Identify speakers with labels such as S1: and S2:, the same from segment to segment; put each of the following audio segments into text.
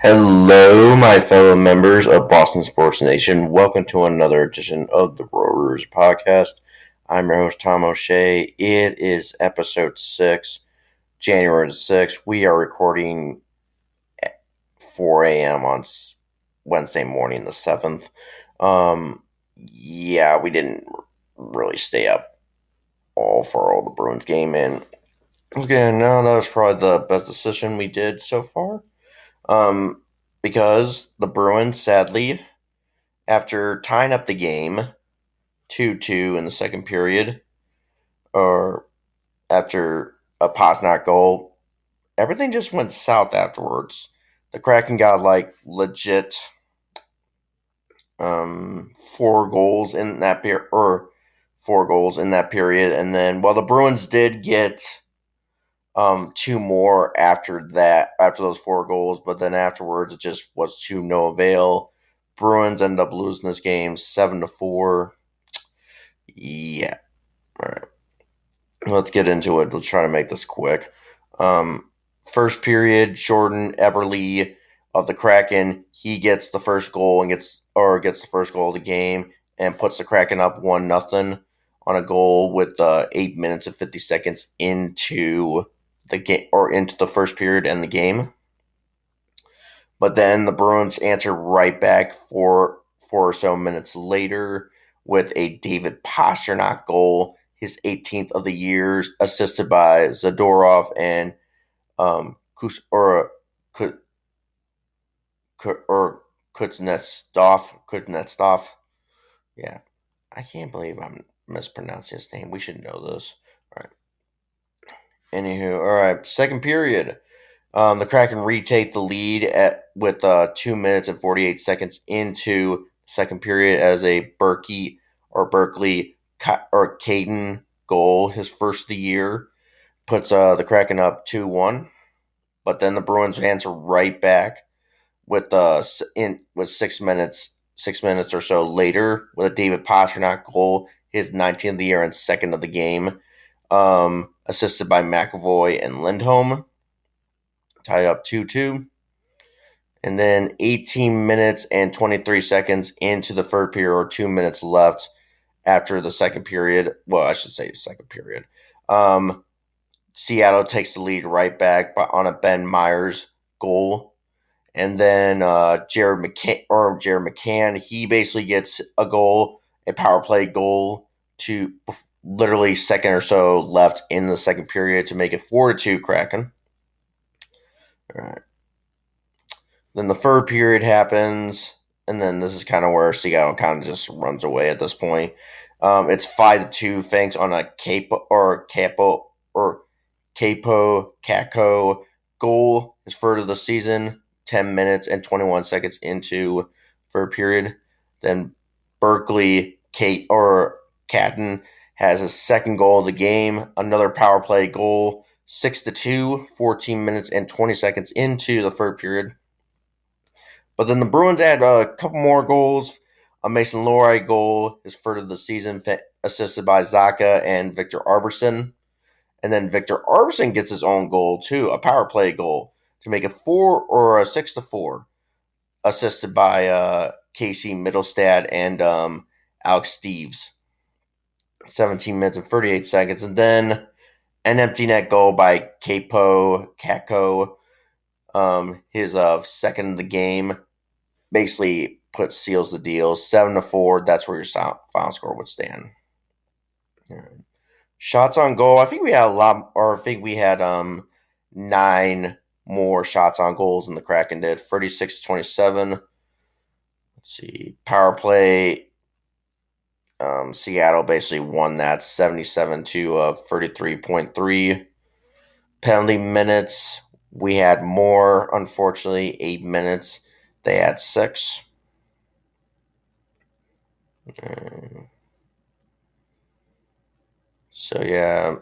S1: Hello, my fellow members of Boston Sports Nation. Welcome to another edition of the Roars podcast. I'm your host, Tom O'Shea. It is episode 6, January 6th. We are recording at 4 a.m. on Wednesday morning, the 7th. We didn't really stay up for all the Bruins game. And again, no, that was probably the best decision we did so far. Because the Bruins, sadly, after tying up the game 2-2 in the second period, or after a Pastrnak goal, everything just went south afterwards. The Kraken got legit 4 goals in that period, or 4 goals in that period, and then the Bruins did get 2 more after those 4 goals, but then afterwards it just was to no avail. Bruins ended up losing this game 7-4. Yeah. All right. Let's get into it. Let's try to make this quick. First period, Jordan Eberle of the Kraken, he gets the first goal and gets the first goal of the game and puts the Kraken up 1-0 on a goal with 8 minutes and 50 seconds into the game, or into the first period and the game. But then the Bruins answer right back four or so minutes later with a David Pastrnak goal, his 18th of the year, assisted by Zadorov and Kuznetsov. Yeah, I can't believe I'm mispronouncing his name. We should know this. All right. Anywho, all right. Second period. The Kraken retake the lead with 2 minutes and 48 seconds into the second period as a Berkey or Caden goal, his first of the year, puts the Kraken up 2-1. But then the Bruins answer right back with 6 minutes or so later with a David Pastrnak goal, his 19th of the year and second of the game, assisted by McAvoy and Lindholm. Tie up 2-2. And then 18 minutes and 23 seconds into the third period, or 2 minutes left after the second period. Well, I should say second period. Seattle takes the lead right back on a Ben Myers goal. And then Jared McCann, he basically gets a goal, a power play goal, to literally second or so left in the second period to make it 4-2 Kraken. All right. Then the third period happens, and then this is kind of where Seattle kind of just runs away at this point. It's 5-2 thanks on a Capo Caco goal, his third of the season, 10 minutes and 21 seconds into third period. Then Berkeley Catton has his second goal of the game, another power play goal, 6-2, 14 minutes and 20 seconds into the third period. But then the Bruins add a couple more goals. A Mason Lohrei goal, his third of the season, assisted by Zacha and Victor Arbriation. And then Victor Arbriation gets his own goal too, a power play goal, to make it 6-4, assisted by Casey Middlestad and Alex Steeves. 17 minutes and 38 seconds. And then an empty net goal by Kakko, his second of the game, basically seals the deal. 7-4. That's where your final score would stand. Shots on goal. I think we had 9 more shots on goals than the Kraken did. 36-27. Let's see. Power play. Seattle basically won that 77-33.3. Penalty minutes. We had more, unfortunately, 8 minutes. They had 6. So, yeah.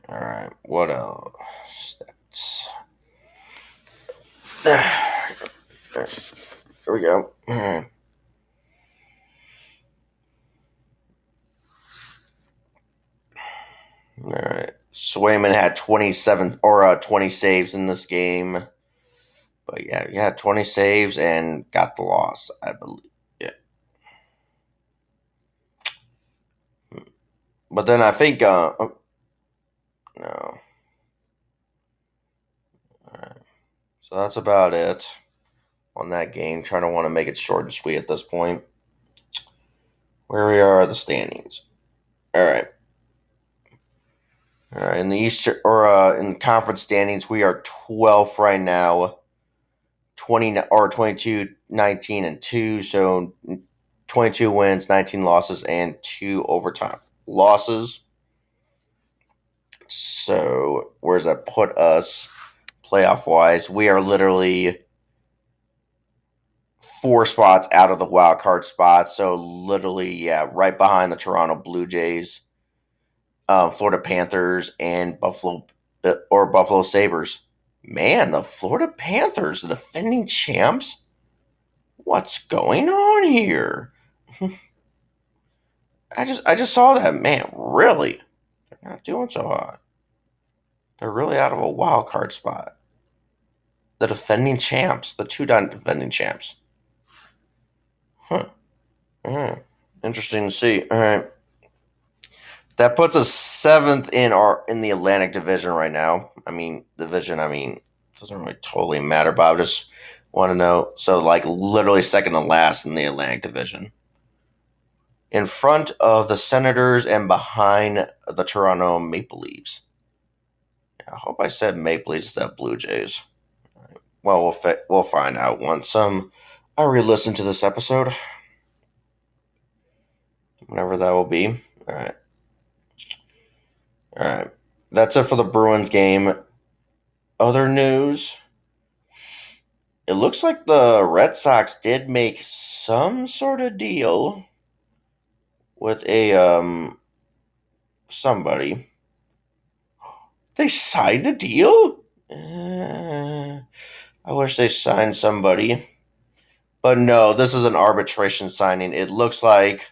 S1: All right. What else? Here we go. All right. Swayman had 20 saves in this game. But yeah, he had 20 saves and got the loss, I believe. Yeah. But then I think no. Alright. So that's about it on that game. Trying to want to make it short and sweet at this point. Where we are the standings. All right. All right. In the Eastern or in conference standings, we are 12th right now. 20 or 22, 19 and 2. So 22 wins, 19 losses, and 2 overtime losses. So where does that put us playoff wise? We are literally 4 spots out of the wild card spot. So literally, yeah, right behind the Toronto Blue Jays, Florida Panthers, and Buffalo Sabres. Man, the Florida Panthers, the defending champs. What's going on here? I just saw that. Man, really? They're not doing so hot. They're really out of a wild card spot. The defending champs, the 2-time defending champs. Huh. Interesting to see. All right. That puts us 7th in the Atlantic Division right now. I mean, doesn't really totally matter, but I just want to know. So, like, literally second to last in the Atlantic Division. In front of the Senators and behind the Toronto Maple Leafs. I hope I said Maple Leafs instead of Blue Jays. Well, we'll find out once I re-listen to this episode. Whenever that will be. All right. All right. That's it for the Bruins game. Other news. It looks like the Red Sox did make some sort of deal with a somebody. They signed a deal? I wish they signed somebody. But no, this is an arbitration signing. It looks like.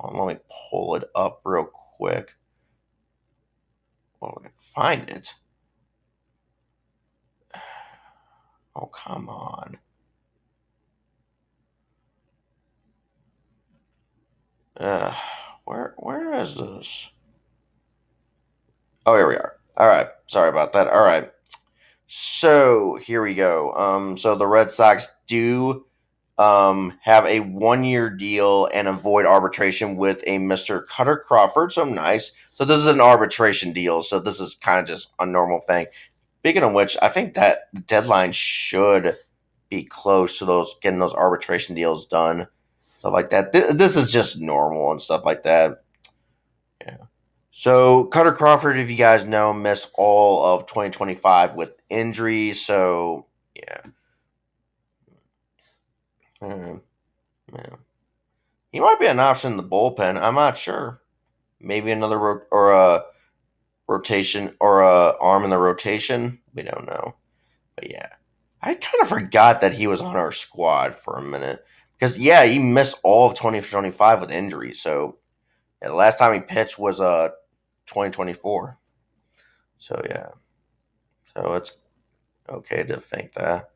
S1: Let me pull it up real quick. Well, I can find it. Oh, come on. Where is this? Oh, here we are. All right. Sorry about that. All right. So here we go. So the Red Sox do have a 1-year deal and avoid arbitration with a Mr. Kuttar Crawford. So nice. So this is an arbitration deal. So this is kind of just a normal thing. Speaking of which, I think that deadline should be close to getting those arbitration deals done. Stuff like that. This is just normal and stuff like that. Yeah. So Kuttar Crawford, if you guys know, missed all of 2025 with injuries. So yeah. Yeah. He might be an option in the bullpen. I'm not sure. Maybe another or a rotation or a arm in the rotation. We don't know. But yeah, I kind of forgot that he was on our squad for a minute because yeah, he missed all of 2025 with injuries. So yeah, the last time he pitched was 2024. So yeah, so it's okay to think that.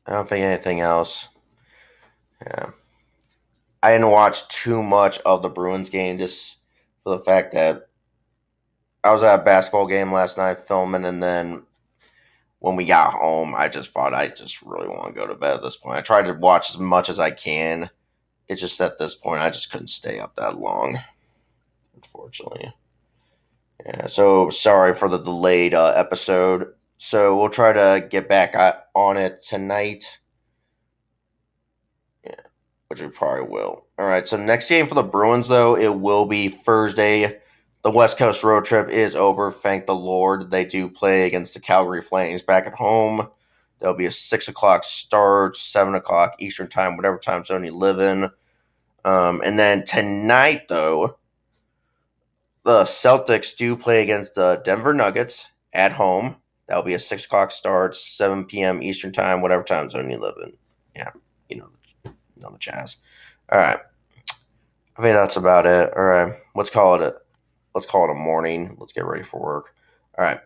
S1: I don't think anything else. Yeah. I didn't watch too much of the Bruins game just for the fact that I was at a basketball game last night filming, and then when we got home, I just thought I just really want to go to bed at this point. I tried to watch as much as I can. It's just at this point, I just couldn't stay up that long, unfortunately. Yeah, so sorry for the delayed episode. So we'll try to get back on it tonight. Yeah, which we probably will. All right, so next game for the Bruins, though, it will be Thursday. The West Coast road trip is over. Thank the Lord. They do play against the Calgary Flames back at home. There'll be a 6 o'clock start, 7 o'clock Eastern time, whatever time zone you live in. And then tonight, though, the Celtics do play against the Denver Nuggets at home. That'll be a 6 o'clock start, 7 p.m. Eastern time, whatever time zone you live in. Yeah, you know the jazz. All right. I think that's about it. All right, let's call it a morning. Let's get ready for work. All right,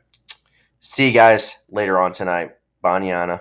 S1: see you guys later on tonight. Banyana.